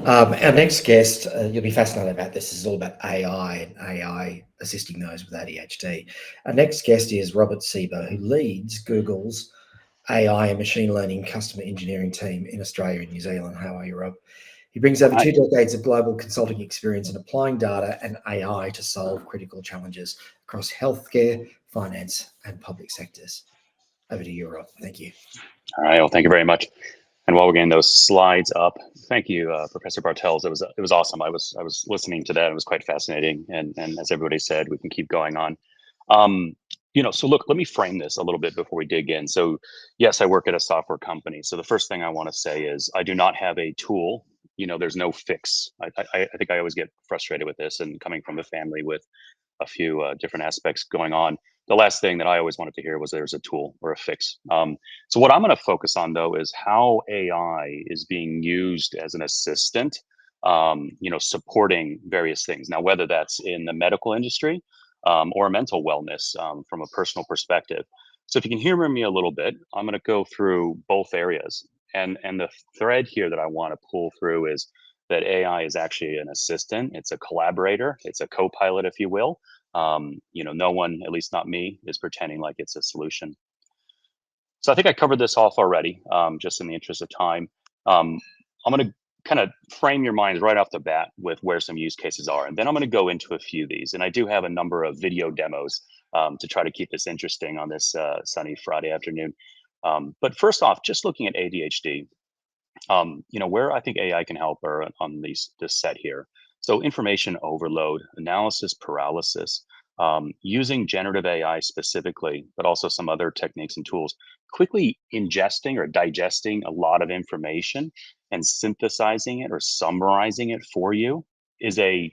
Our next guest, you'll be fascinated about this. This is all about AI and AI assisting those with ADHD. Our next guest is Robert Sibo, who leads Google's AI and machine learning customer engineering team in Australia and New Zealand. How are you, Rob? He brings over Hi. 2 decades of global consulting experience in applying data and AI to solve critical challenges across healthcare, finance, and public sectors. Over to you, Rob. Thank you. All right. Well, thank you very much. And while we're getting those slides up, thank you, Professor Bartels. It was awesome. I was listening to that. It was quite fascinating. And as everybody said, we can keep going on. Um, so look, let me frame this a little bit before we dig in. So yes, I work at a software company. So the first thing I want to say is I do not have a tool. There's no fix. I think I always get frustrated with this, and coming from a family with a few different aspects going on. The last thing that I always wanted to hear was there's a tool or a fix. So what I'm going to focus on though is how AI is being used as an assistant, supporting various things. Now, whether that's in the medical industry or mental wellness from a personal perspective. So if you can hear me a little bit, I'm going to go through both areas. And the thread here that I want to pull through is that AI is actually an assistant. It's a collaborator. It's a co-pilot, if you will. No one, at least not me, is pretending like it's a solution. So I think I covered this off already, just in the interest of time. I'm going to kind of frame your minds right off the bat with where some use cases are, and then I'm going to go into a few of these. And I do have a number of video demos to try to keep this interesting on this sunny Friday afternoon. But first off, just looking at ADHD, where I think AI can help are on this set here. So information overload, analysis paralysis, using generative AI specifically, but also some other techniques and tools, quickly ingesting or digesting a lot of information and synthesizing it or summarizing it for you is a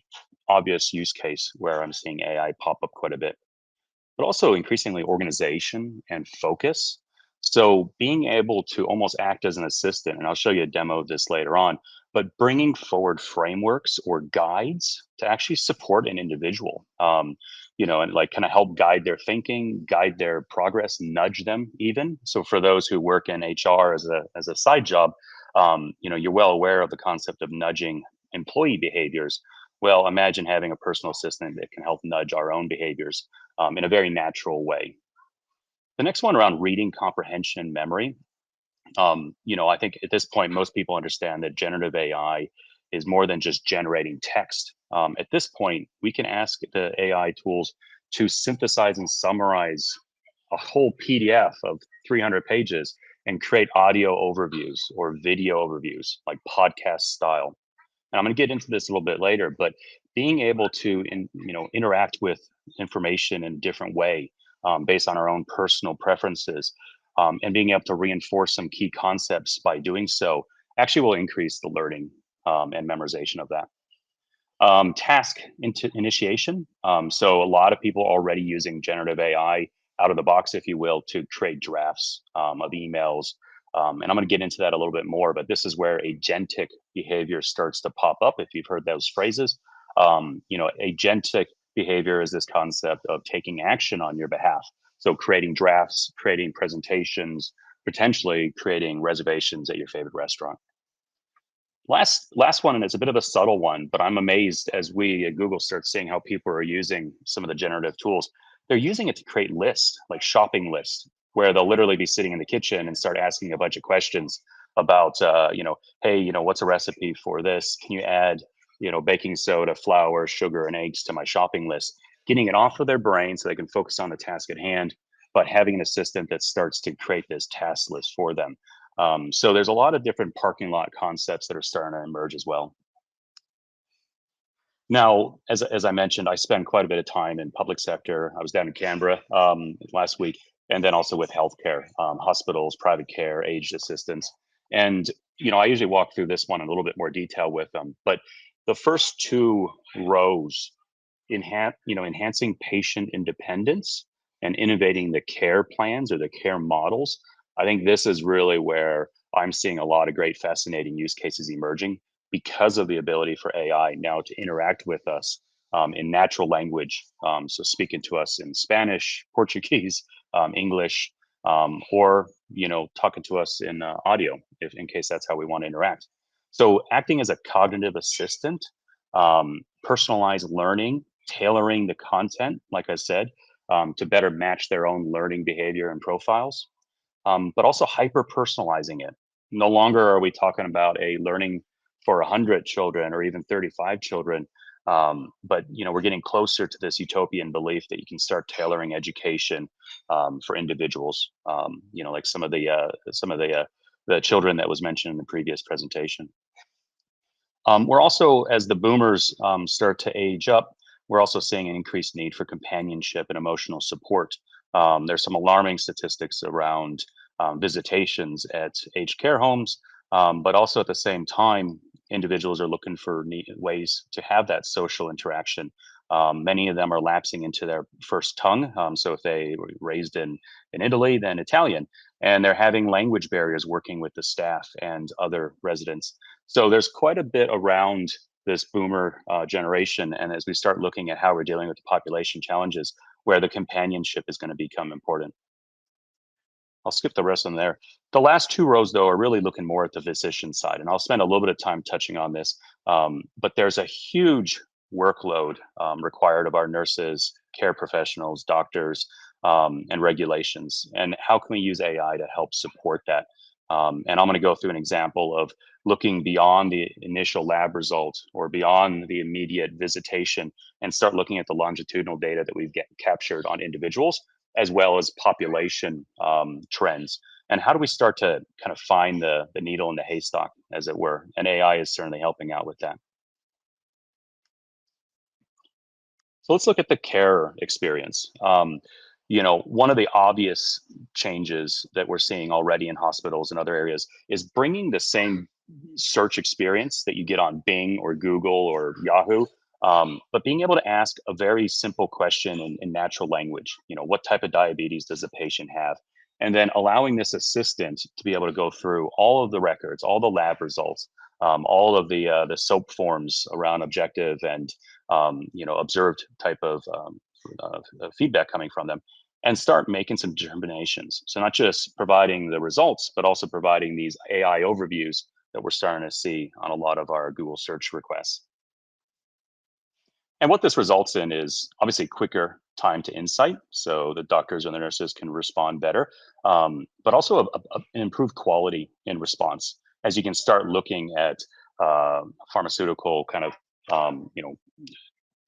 obvious use case where I'm seeing AI pop up quite a bit, but also increasingly organization and focus. So being able to almost act as an assistant, and I'll show you a demo of this later on, but bringing forward frameworks or guides to actually support an individual, and like kind of help guide their thinking, guide their progress, nudge them even. So for those who work in HR as a side job, you're well aware of the concept of nudging employee behaviors. Well, imagine having a personal assistant that can help nudge our own behaviors in a very natural way. The next one around reading comprehension and memory. I think at this point, most people understand that generative AI is more than just generating text. At this point, we can ask the AI tools to synthesize and summarize a whole PDF of 300 pages and create audio overviews or video overviews, like podcast style. And I'm going to get into this a little bit later, but being able to interact with information in a different way based on our own personal preferences, and being able to reinforce some key concepts by doing so actually will increase the learning and memorization of that. Task initiation. So a lot of people already using generative AI out of the box, if you will, to create drafts of emails. And I'm going to get into that a little bit more, but this is where agentic behavior starts to pop up. If you've heard those phrases, agentic behavior is this concept of taking action on your behalf. So creating drafts, creating presentations, potentially creating reservations at your favorite restaurant. Last one, and it's a bit of a subtle one, but I'm amazed as we at Google start seeing how people are using some of the generative tools. They're using it to create lists, like shopping lists, where they'll literally be sitting in the kitchen and start asking a bunch of questions about, hey, what's a recipe for this? Can you add, baking soda, flour, sugar, and eggs to my shopping list? Getting it off of their brain so they can focus on the task at hand, but having an assistant that starts to create this task list for them. So there's a lot of different parking lot concepts that are starting to emerge as well. Now, as I mentioned, I spend quite a bit of time in public sector. I was down in Canberra last week, and then also with healthcare, hospitals, private care, aged assistance. And I usually walk through this one in a little bit more detail with them. But the first two rows, enhancing patient independence and innovating the care plans or the care models. I think this is really where I'm seeing a lot of great, fascinating use cases emerging because of the ability for AI now to interact with us in natural language. So speaking to us in Spanish, Portuguese, English, or talking to us in audio, if in case that's how we want to interact. So acting as a cognitive assistant, personalized learning, tailoring the content, like I said, to better match their own learning behavior and profiles, but also hyper personalizing it. No longer are we talking about a learning for 100 children or even 35 children, but we're getting closer to this utopian belief that you can start tailoring education for individuals. Like some of the children that was mentioned in the previous presentation. We're also, as the boomers start to age up, we're also seeing an increased need for companionship and emotional support. There's some alarming statistics around visitations at aged care homes, but also at the same time, individuals are looking for ways to have that social interaction. Many of them are lapsing into their first tongue. So if they were raised in Italy, then Italian, and they're having language barriers working with the staff and other residents. So there's quite a bit around this boomer generation. And as we start looking at how we're dealing with the population challenges, where the companionship is going to become important. I'll skip the rest of them there. The last two rows, though, are really looking more at the physician side. And I'll spend a little bit of time touching on this. But there's a huge workload required of our nurses, care professionals, doctors, and regulations. And how can we use AI to help support that? And I'm going to go through an example of looking beyond the initial lab result or beyond the immediate visitation and start looking at the longitudinal data that we've captured on individuals as well as population trends. And how do we start to kind of find the needle in the haystack, as it were? And AI is certainly helping out with that. So let's look at the care experience. One of the obvious changes that we're seeing already in hospitals and other areas is bringing the same search experience that you get on Bing or Google or Yahoo, but being able to ask a very simple question in natural language. What type of diabetes does the patient have? And then allowing this assistant to be able to go through all of the records, all the lab results, all of the SOAP forms around objective and observed type of feedback coming from them, and start making some determinations. So not just providing the results, but also providing these AI overviews that we're starting to see on a lot of our Google search requests. And what this results in is obviously quicker time to insight, so the doctors and the nurses can respond better, but also an improved quality in response, as you can start looking at pharmaceutical kind of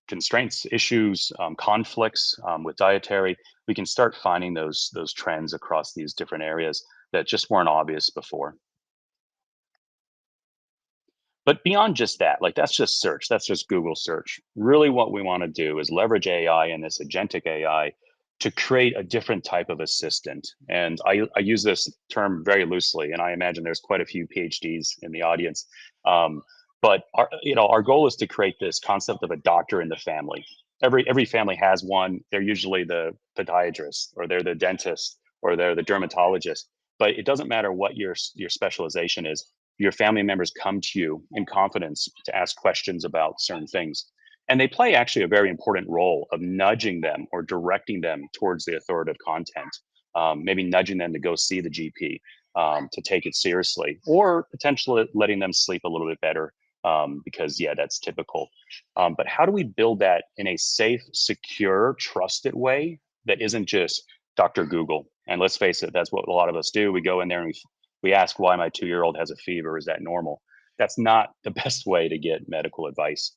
constraints, issues, conflicts with dietary. We can start finding those trends across these different areas that just weren't obvious before. But beyond just that, like that's just search, that's just Google search. Really what we want to do is leverage AI and this agentic AI to create a different type of assistant. And I use this term very loosely, and I imagine there's quite a few PhDs in the audience. But our goal is to create this concept of a doctor in the family. Every family has one. They're usually the podiatrist, or they're the dentist, or they're the dermatologist. But it doesn't matter what your specialization is. Your family members come to you in confidence to ask questions about certain things. And they play actually a very important role of nudging them or directing them towards the authoritative content, maybe nudging them to go see the GP, to take it seriously, or potentially letting them sleep a little bit better, because, yeah, that's typical. But how do we build that in a safe, secure, trusted way that isn't just Dr. Google? And let's face it, that's what a lot of us do. We go in there and we ask why my 2-year-old has a fever. Is that normal? That's not the best way to get medical advice.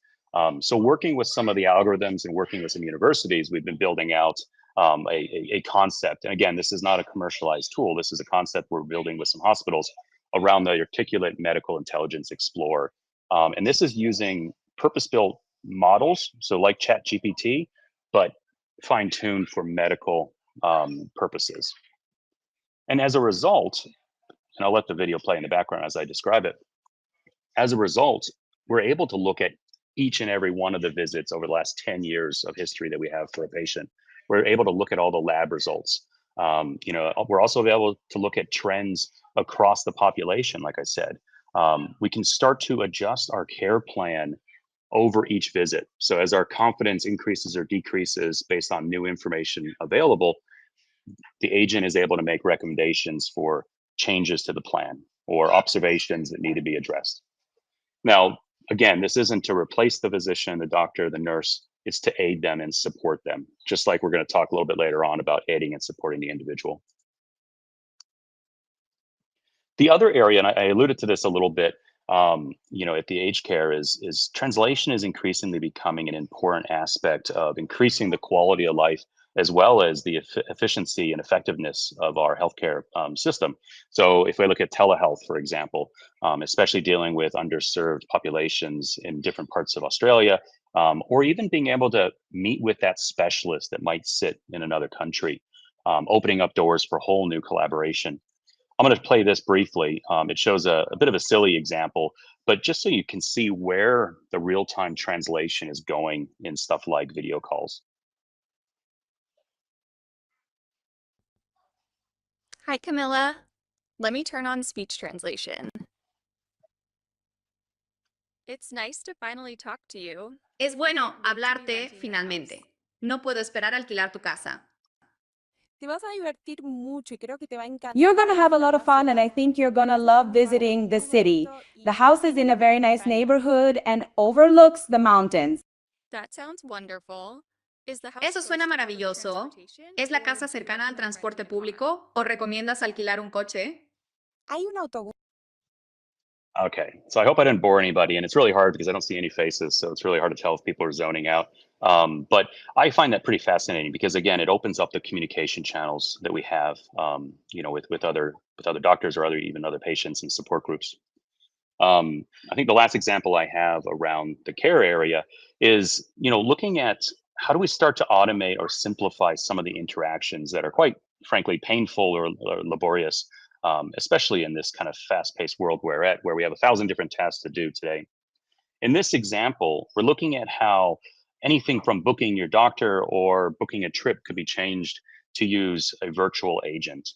So working with some of the algorithms and working with some universities, we've been building out a concept. And again, this is not a commercialized tool. This is a concept we're building with some hospitals around the Articulate Medical Intelligence Explorer. And this is using purpose-built models, so like ChatGPT, but fine-tuned for medical purposes. And as a result, and I'll let the video play in the background as I describe it. As a result, we're able to look at each and every one of the visits over the last 10 years of history that we have for a patient. We're able to look at all the lab results. We're also able to look at trends across the population, like I said. We can start to adjust our care plan over each visit. So as our confidence increases or decreases based on new information available, the agent is able to make recommendations for changes to the plan or observations that need to be addressed. Now, again, this isn't to replace the physician, the doctor, the nurse. It's to aid them and support them, just like we're going to talk a little bit later on about aiding and supporting the individual. The other area, and I alluded to this a little bit, at the aged care is translation is increasingly becoming an important aspect of increasing the quality of life as well as the efficiency and effectiveness of our healthcare system. So if we look at telehealth, for example, especially dealing with underserved populations in different parts of Australia, or even being able to meet with that specialist that might sit in another country, opening up doors for whole new collaboration. I'm going to play this briefly. It shows a bit of a silly example, but just so you can see where the real-time translation is going in stuff like video calls. Hi, Camilla. Let me turn on speech translation. It's nice to finally talk to you. Es bueno hablarte finalmente. No puedo esperar a alquilar tu casa. Te vas a divertir mucho y creo que te va a encantar. You're going to have a lot of fun, and I think you're going to love visiting the city. The house is in a very nice neighborhood and overlooks the mountains. That sounds wonderful. Is the house Eso suena close to public maravilloso. transportation, ¿Es la or casa do you cercana al recommend transporte renting a car? público o recomiendas alquilar un coche? Hay un autobús. Okay, so I hope I didn't bore anybody, and it's really hard because I don't see any faces, so it's really hard to tell if people are zoning out. But I find that pretty fascinating because again, it opens up the communication channels that we have, with other doctors or even other patients and support groups. I think the last example I have around the care area is, looking at how do we start to automate or simplify some of the interactions that are quite frankly painful or laborious, especially in this kind of fast-paced world where we have 1,000 different tasks to do today. In this example, we're looking at how anything from booking your doctor or booking a trip could be changed to use a virtual agent.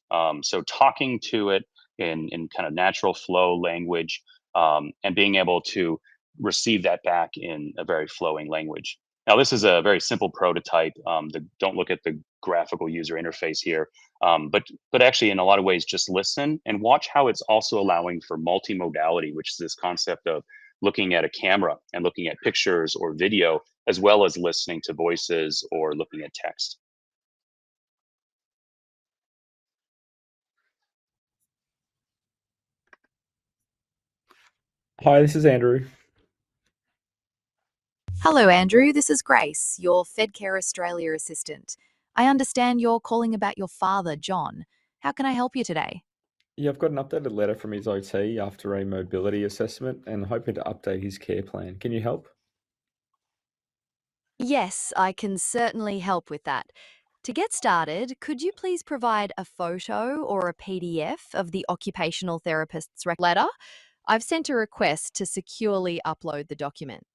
So talking to it in kind of natural flow language, and being able to receive that back in a very flowing language. Now, this is a very simple prototype. Don't look at the graphical user interface here, but actually, in a lot of ways, just listen and watch how it's also allowing for multimodality, which is this concept of looking at a camera and looking at pictures or video, as well as listening to voices or looking at text. Hi, this is Andrew. Hello, Andrew. This is Grace, your FedCare Australia assistant. I understand you're calling about your father, John. How can I help you today? Yeah, I've got an updated letter from his OT after a mobility assessment and hoping to update his care plan. Can you help? Yes, I can certainly help with that. To get started, could you please provide a photo or a PDF of the occupational therapist's letter? I've sent a request to securely upload the document.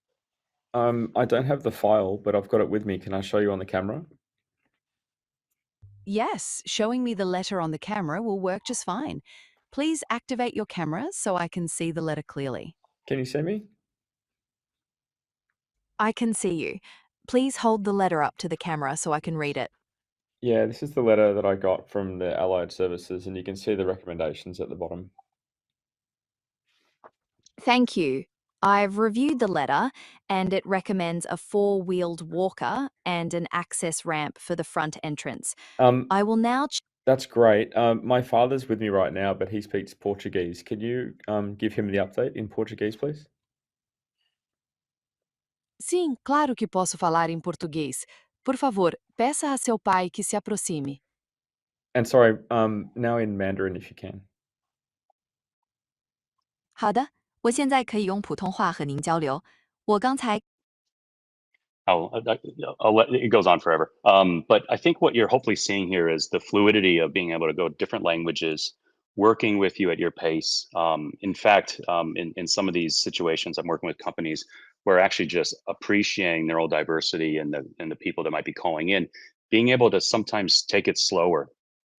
I don't have the file, but I've got it with me. Can I show you on the camera? Yes, showing me the letter on the camera will work just fine. Please activate your camera so I can see the letter clearly. Can you see me? I can see you. Please hold the letter up to the camera so I can read it. Yeah, this is the letter that I got from the Allied Services, and you can see the recommendations at the bottom. Thank you. I've reviewed the letter and it recommends a four-wheeled walker and an access ramp for the front entrance. I will now That's great. My father's with me right now, but he speaks Portuguese. Can you give him the update in Portuguese, please? Sim, claro que posso falar em português. Por favor, peça a seu pai que se aproxime. And sorry, now in Mandarin if you can. 好的，我现在可以用普通话和您交流。我刚才 It goes on forever. But I think what you're hopefully seeing here is the fluidity of being able to go different languages, working with you at your pace. In fact, in some of these situations, I'm working with companies where actually just appreciating neurodiversity and the people that might be calling in, being able to sometimes take it slower,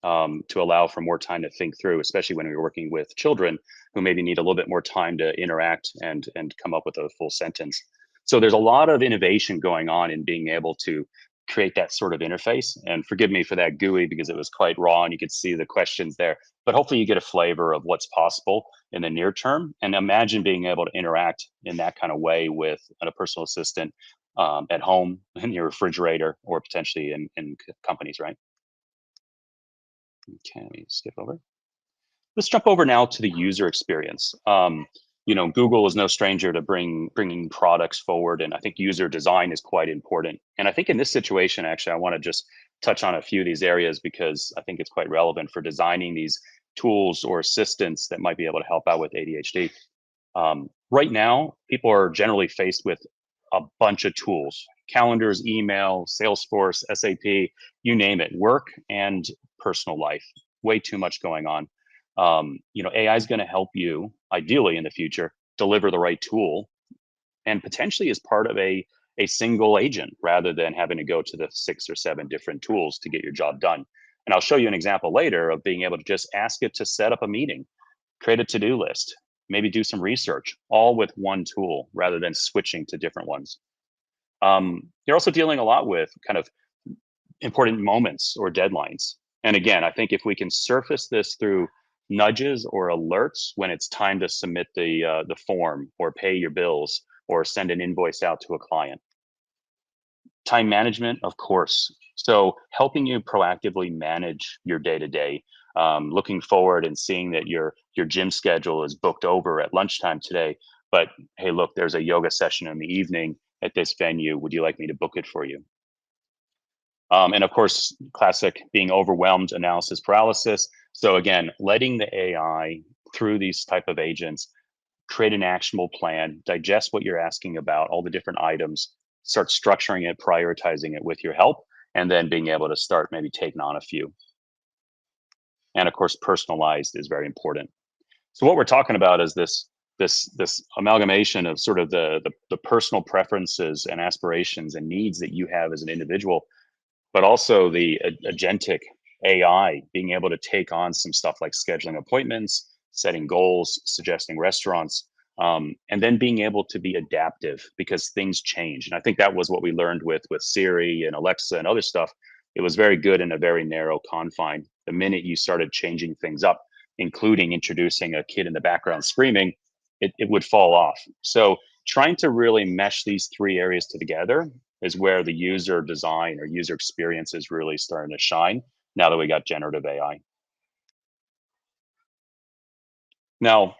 to allow for more time to think through, especially when we're working with children who maybe need a little bit more time to interact and come up with a full sentence. So there's a lot of innovation going on in being able to create that sort of interface. And forgive me for that GUI because it was quite raw and you could see the questions there. But hopefully you get a flavor of what's possible in the near term. And imagine being able to interact in that kind of way with a personal assistant at home, in your refrigerator, or potentially in companies, right? Okay, let me skip over. Let's jump over now to the user experience. You know, Google is no stranger to bringing products forward, and I think user design is quite important. And I think in this situation, actually, I want to just touch on a few of these areas because I think it's quite relevant for designing these tools or assistants that might be able to help out with ADHD. Right now, people are generally faced with a bunch of tools: calendars, email, Salesforce, SAP, you name it, work and personal life. Way too much going on. You know, AI is going to help you, ideally in the future, deliver the right tool, and potentially as part of a single agent rather than having to go to the 6 or 7 different tools to get your job done. And I'll show you an example later of being able to just ask it to set up a meeting, create a to-do list, maybe do some research, all with one tool rather than switching to different ones. You're also dealing a lot with kind of important moments or deadlines. And again, I think if we can surface this through nudges or alerts when it's time to submit the form or pay your bills or send an invoice out to a client. Time management, of course. So helping you proactively manage your day-to-day, looking forward and seeing that your gym schedule is booked over at lunchtime today, but hey, look, there's a yoga session in the evening at this venue. Would you like me to book it for you? And of course, classic being overwhelmed, analysis paralysis. So again, letting the AI through these type of agents create an actionable plan, digest what you're asking about, all the different items, start structuring it, prioritizing it with your help, and then being able to start maybe taking on a few. And of course, personalized is very important. So what we're talking about is this amalgamation of sort of the personal preferences and aspirations and needs that you have as an individual, but also the agentic AI being able to take on some stuff like scheduling appointments, setting goals, suggesting restaurants, and then being able to be adaptive because things change. And I think that was what we learned with Siri and Alexa and other stuff. It was very good in a very narrow confine. The minute you started changing things up, including introducing a kid in the background screaming, it would fall off. So trying to really mesh these 3 areas together is where the user design or user experience is really starting to shine now that we got generative AI. Now,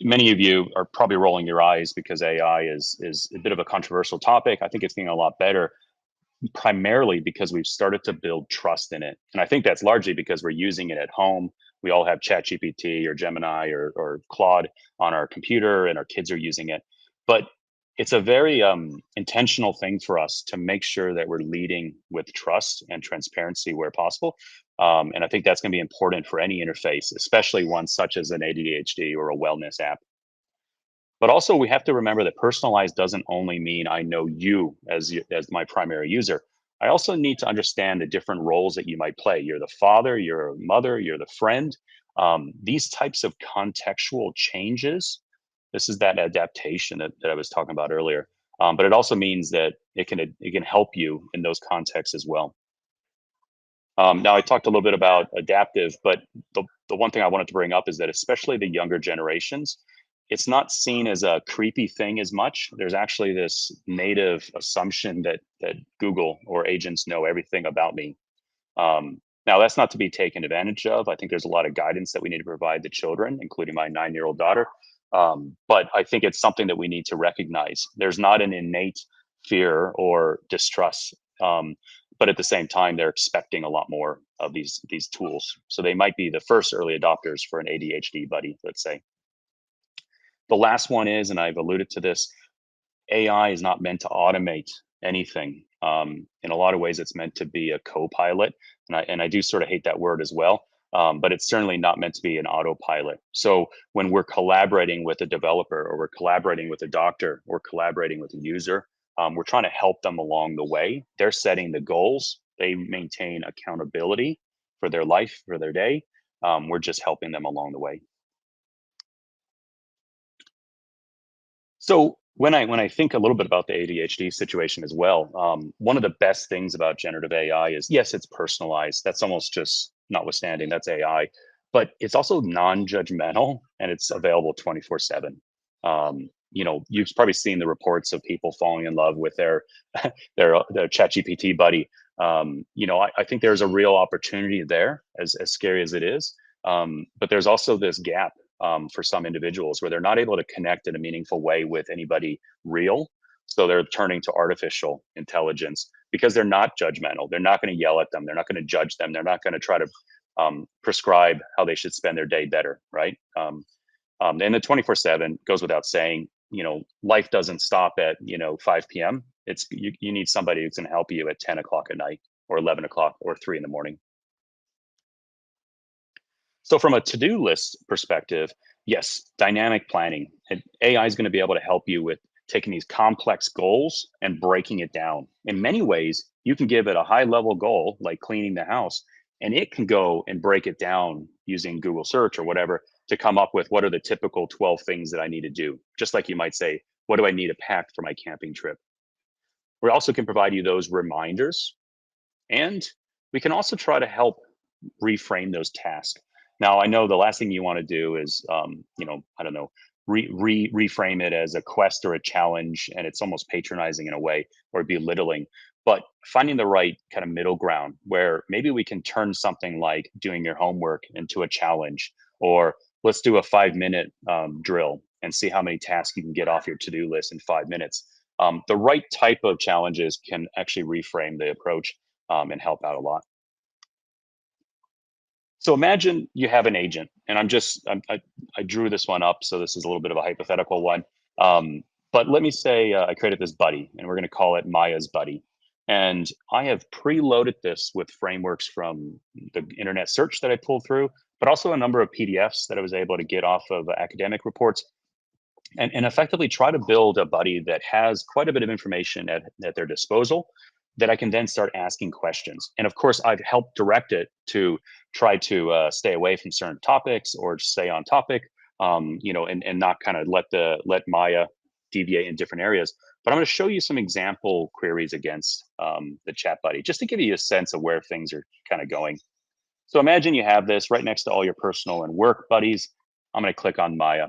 many of you are probably rolling your eyes because AI is a bit of a controversial topic. I think it's getting a lot better, primarily because we've started to build trust in it. And I think that's largely because we're using it at home. We all have ChatGPT or Gemini or Claude on our computer, and our kids are using it. But it's a very intentional thing for us to make sure that we're leading with trust and transparency where possible. And I think that's going to be important for any interface, especially one such as an ADHD or a wellness app. But also, we have to remember that personalized doesn't only mean I know you as my primary user. I also need to understand the different roles that you might play. You're the father, you're a mother, you're the friend. These types of contextual changes, this is that adaptation that I was talking about earlier. But it also means that it can help you in those contexts as well. Now, I talked a little bit about adaptive, but the one thing I wanted to bring up is that especially the younger generations, it's not seen as a creepy thing as much. There's actually this native assumption that Google or agents know everything about me. Now, that's not to be taken advantage of. I think there's a lot of guidance that we need to provide the children, including my 9-year-old daughter. But I think it's something that we need to recognize. There's not an innate fear or distrust. But at the same time, they're expecting a lot more of these tools. So they might be the first early adopters for an ADHD buddy, let's say. The last one is, and I've alluded to this, AI is not meant to automate anything. In a lot of ways, it's meant to be a co-pilot, and I do sort of hate that word as well. But it's certainly not meant to be an autopilot. So when we're collaborating with a developer, or we're collaborating with a doctor, or collaborating with a user, we're trying to help them along the way. They're setting the goals. They maintain accountability for their life, for their day. We're just helping them along the way. So when I think a little bit about the ADHD situation as well, one of the best things about generative AI is, yes, it's personalized. That's almost just notwithstanding, that's AI, but it's also non-judgmental and it's available 24/7. You've probably seen the reports of people falling in love with their their ChatGPT buddy. I think there's a real opportunity there, as scary as it is. But there's also this gap for some individuals where they're not able to connect in a meaningful way with anybody real. So they're turning to artificial intelligence because they're not judgmental. They're not going to yell at them. They're not going to judge them. They're not going to try to prescribe how they should spend their day better, right? And the 24/7 goes without saying. Life doesn't stop at 5 p.m. It's you need somebody who's going to help you at 10 o'clock at night or 11 o'clock or 3 in the morning. So from a to-do list perspective, yes, dynamic planning. And AI is going to be able to help you with taking these complex goals and breaking it down. In many ways, you can give it a high-level goal, like cleaning the house, and it can go and break it down using Google search or whatever to come up with what are the typical 12 things that I need to do. Just like you might say, what do I need to pack for my camping trip? We also can provide you those reminders, and we can also try to help reframe those tasks. Now, I know the last thing you want to do is, I don't know, reframe it as a quest or a challenge, and it's almost patronizing in a way or belittling. But finding the right kind of middle ground where maybe we can turn something like doing your homework into a challenge, or let's do a 5-minute drill and see how many tasks you can get off your to-do list in 5 minutes. The right type of challenges can actually reframe the approach and help out a lot. So imagine you have an agent, and I drew this one up, so this is a little bit of a hypothetical one. But let me say I created this buddy, and we're going to call it Maya's buddy. And I have preloaded this with frameworks from the internet search that I pulled through, but also a number of PDFs that I was able to get off of academic reports, and effectively try to build a buddy that has quite a bit of information at their disposal that I can then start asking questions. And of course, I've helped direct it to try to stay away from certain topics or stay on topic, and not kind of let Maya deviate in different areas. But I'm going to show you some example queries against the chat buddy, just to give you a sense of where things are kind of going. So imagine you have this right next to all your personal and work buddies. I'm going to click on Maya.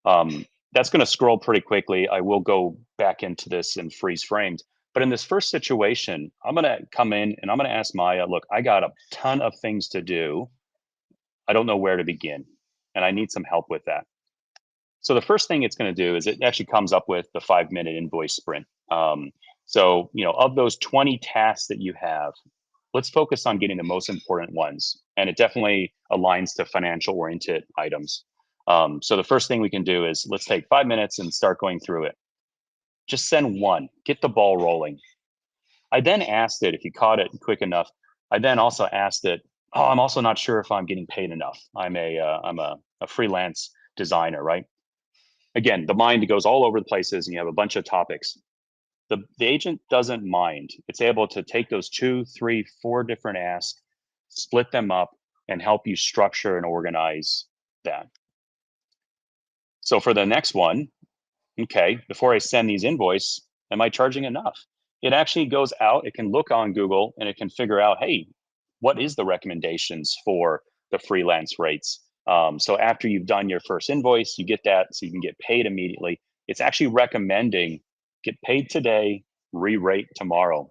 That's going to scroll pretty quickly. I will go back into this and freeze framed. But in this first situation, I'm going to come in and I'm going to ask Maya, look, I got a ton of things to do. I don't know where to begin, and I need some help with that. So the first thing it's going to do is it actually comes up with the 5-minute invoice sprint. So, of those 20 tasks that you have, let's focus on getting the most important ones. And it definitely aligns to financial oriented items. So the first thing we can do is let's take 5 minutes and start going through it. Just send one, get the ball rolling. I then asked it, if you caught it quick enough, I then also asked it, oh, I'm also not sure if I'm getting paid enough. I'm a freelance designer, right? Again, the mind goes all over the places and you have a bunch of topics. The agent doesn't mind. It's able to take those 2, 3, 4 different asks, split them up, and help you structure and organize that. So for the next one, okay, before I send these invoice, am I charging enough? It actually goes out, it can look on Google and it can figure out, hey, what is the recommendations for the freelance rates? So after you've done your first invoice, you get that so you can get paid immediately. It's actually recommending get paid today, re-rate tomorrow.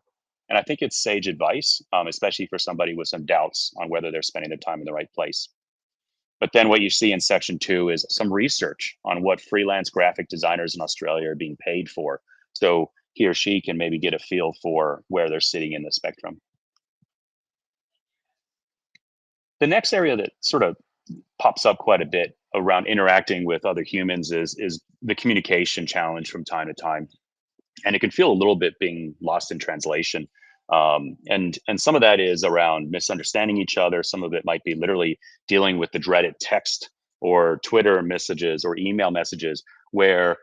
And I think it's sage advice, especially for somebody with some doubts on whether they're spending their time in the right place. But then what you see in section 2 is some research on what freelance graphic designers in Australia are being paid for. So he or she can maybe get a feel for where they're sitting in the spectrum. The next area that sort of pops up quite a bit around interacting with other humans is the communication challenge from time to time. And it can feel a little bit being lost in translation. And some of that is around misunderstanding each other. Some of it might be literally dealing with the dreaded text or Twitter messages or email messages where,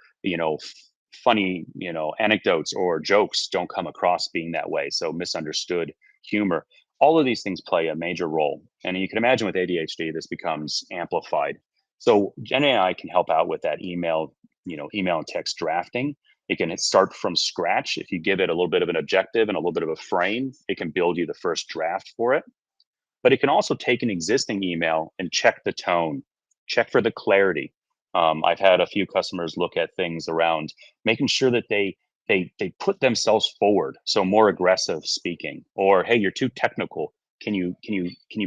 funny, anecdotes or jokes don't come across being that way. So misunderstood humor. All of these things play a major role. And you can imagine with ADHD, this becomes amplified. So Gen AI can help out with that email email and text drafting. It can start from scratch. If you give it a little bit of an objective and a little bit of a frame, it can build you the first draft for it. But it can also take an existing email and check the tone, check for the clarity. I've had a few customers look at things around making sure that they put themselves forward, so more aggressive speaking, or hey, you're too technical. Can you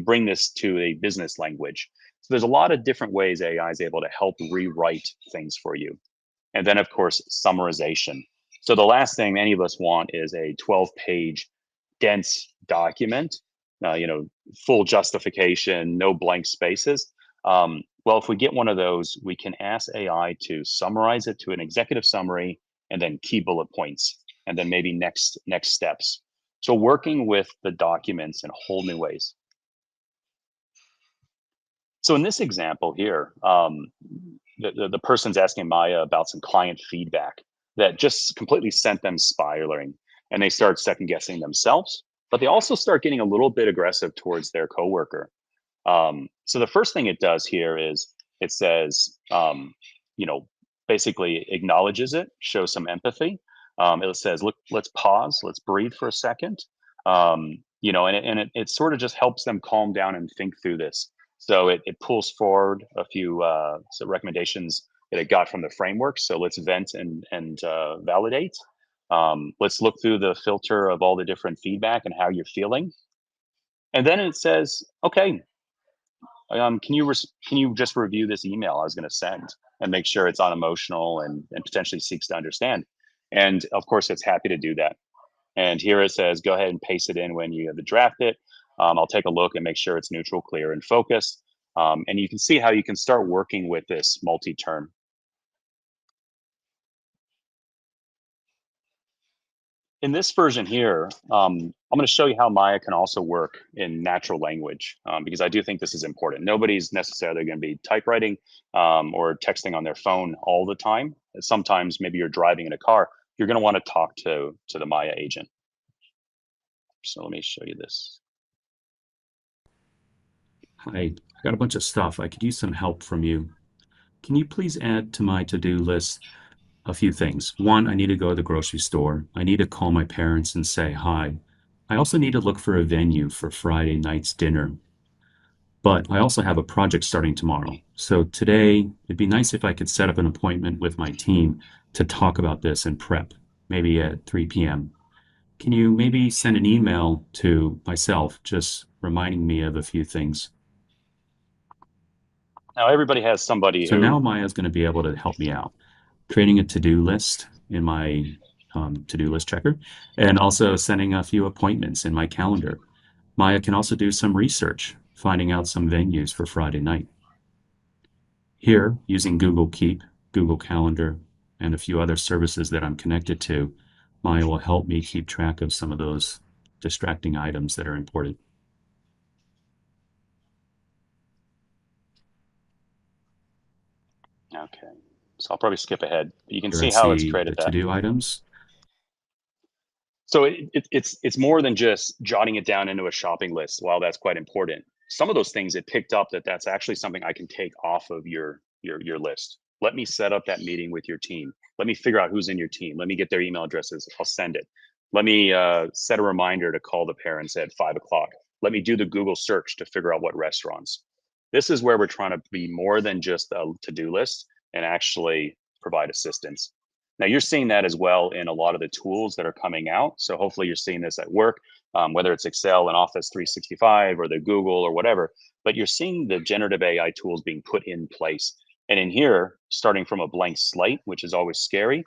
bring this to a business language? So there's a lot of different ways AI is able to help rewrite things for you. And then, of course, summarization. So the last thing any of us want is a 12-page dense document, full justification, no blank spaces. Well, if we get one of those, we can ask AI to summarize it to an executive summary and then key bullet points, and then maybe next steps. So working with the documents in whole new ways. So in this example here, the person's asking Maya about some client feedback that just completely sent them spiraling, and they start second guessing themselves, but they also start getting a little bit aggressive towards their coworker. So the first thing it does here is it says, basically acknowledges it, shows some empathy. It says, look, let's pause, let's breathe for a second. And it sort of just helps them calm down and think through this. So it pulls forward a few recommendations that it got from the framework. So let's vent and validate. Let's look through the filter of all the different feedback and how you're feeling. And then it says, okay, can you just review this email I was going to send and make sure it's unemotional and potentially seeks to understand? And of course, it's happy to do that. And here it says, go ahead and paste it in when you have to draft it. I'll take a look and make sure it's neutral, clear, and focused. And you can see how you can start working with this multi-term. In this version here, I'm going to show you how Maya can also work in natural language, because I do think this is important. Nobody's necessarily going to be typewriting or texting on their phone all the time. Sometimes maybe you're driving in a car, you're going to want to talk to the Maya agent. So let me show you this. Hi, I got a bunch of stuff. I could use some help from you. Can you please add to my to-do list a few things? One, I need to go to the grocery store. I need to call my parents and say hi. I also need to look for a venue for Friday night's dinner. But I also have a project starting tomorrow. So today, it'd be nice if I could set up an appointment with my team to talk about this and prep, maybe at 3 p.m. Can you maybe send an email to myself just reminding me of a few things? Now everybody has somebody So who now Maya's going to be able to help me out, creating a to-do list in my to-do list checker, and also sending a few appointments in my calendar. Maya can also do some research, finding out some venues for Friday night. Here, using Google Keep, Google Calendar, and a few other services that I'm connected to, Maya will help me keep track of some of those distracting items that are important. Okay, so I'll probably skip ahead. You can Here see I how it's see created the that. to-do items. So it's more than just jotting it down into a shopping list. While that's quite important, some of those things it picked up that's actually something I can take off of your list. Let me set up that meeting with your team. Let me figure out who's in your team. Let me get their email addresses. I'll send it. Let me set a reminder to call the parents at 5 o'clock. Let me do the Google search to figure out what restaurants. This is where we're trying to be more than just a to-do list and actually provide assistance. Now you're seeing that as well in a lot of the tools that are coming out. So hopefully you're seeing this at work, whether it's Excel and Office 365 or the Google or whatever, but you're seeing the generative AI tools being put in place. And in here, starting from a blank slate, which is always scary,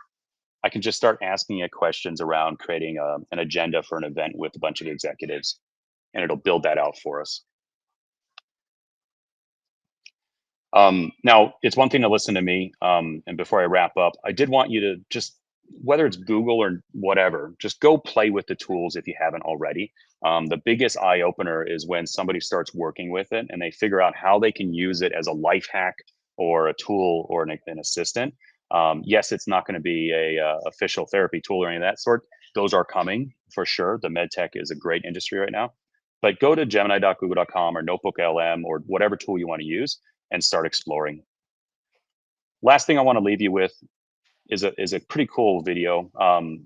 I can just start asking it questions around creating an agenda for an event with a bunch of executives, and it'll build that out for us. Now, it's one thing to listen to me, and before I wrap up, I did want you to just, whether it's Google or whatever, just go play with the tools if you haven't already. The biggest eye opener is when somebody starts working with it and they figure out how they can use it as a life hack or a tool or an assistant. Yes, it's not going to be a official therapy tool or any of that sort. Those are coming for sure. The med tech is a great industry right now. But go to gemini.google.com or NotebookLM or whatever tool you want to use and start exploring. Last thing I want to leave you with is a pretty cool video.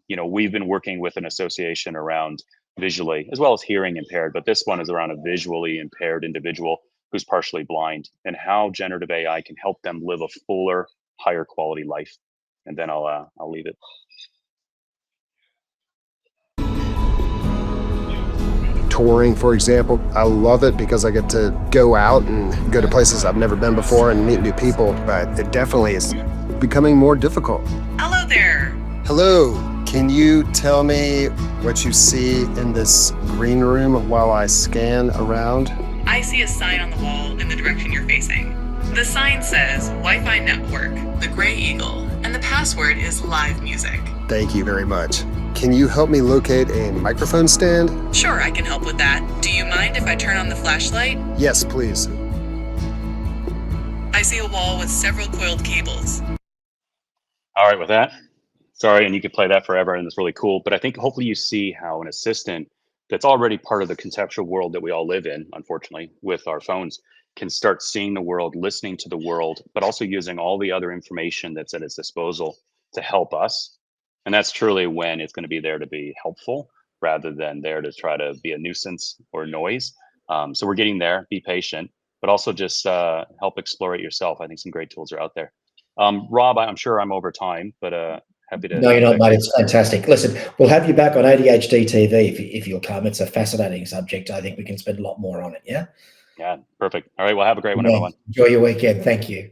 You know, we've been working with an association around visually as well as hearing impaired, but this one is around a visually impaired individual who's partially blind and how generative AI can help them live a fuller, higher quality life. And then I'll leave it. Touring, for example, I love it because I get to go out and go to places I've never been before and meet new people, but it definitely is becoming more difficult. Hello there. Hello, can you tell me what you see in this green room while I scan around? I see a sign on the wall in the direction you're facing. The sign says Wi-Fi network, the Gray Eagle, and the password is live music. Thank you very much. Can you help me locate a microphone stand? Sure, I can help with that. Do you mind if I turn on the flashlight? Yes, please. I see a wall with several coiled cables. All right, with that, sorry, and you could play that forever, and it's really cool. But I think hopefully you see how an assistant that's already part of the conceptual world that we all live in, unfortunately, with our phones, can start seeing the world, listening to the world, but also using all the other information that's at its disposal to help us. And that's truly when it's going to be there to be helpful rather than there to try to be a nuisance or noise. So we're getting there. Be patient, but also just help explore it yourself. I think some great tools are out there. Rob, I'm sure I'm over time, but happy to. No, you're not, mate. It's fantastic. Listen, we'll have you back on ADHD TV if you'll come. It's a fascinating subject. I think we can spend a lot more on it. Yeah. Yeah, perfect. All right. Well, have a great one, everyone. Enjoy your weekend. Thank you.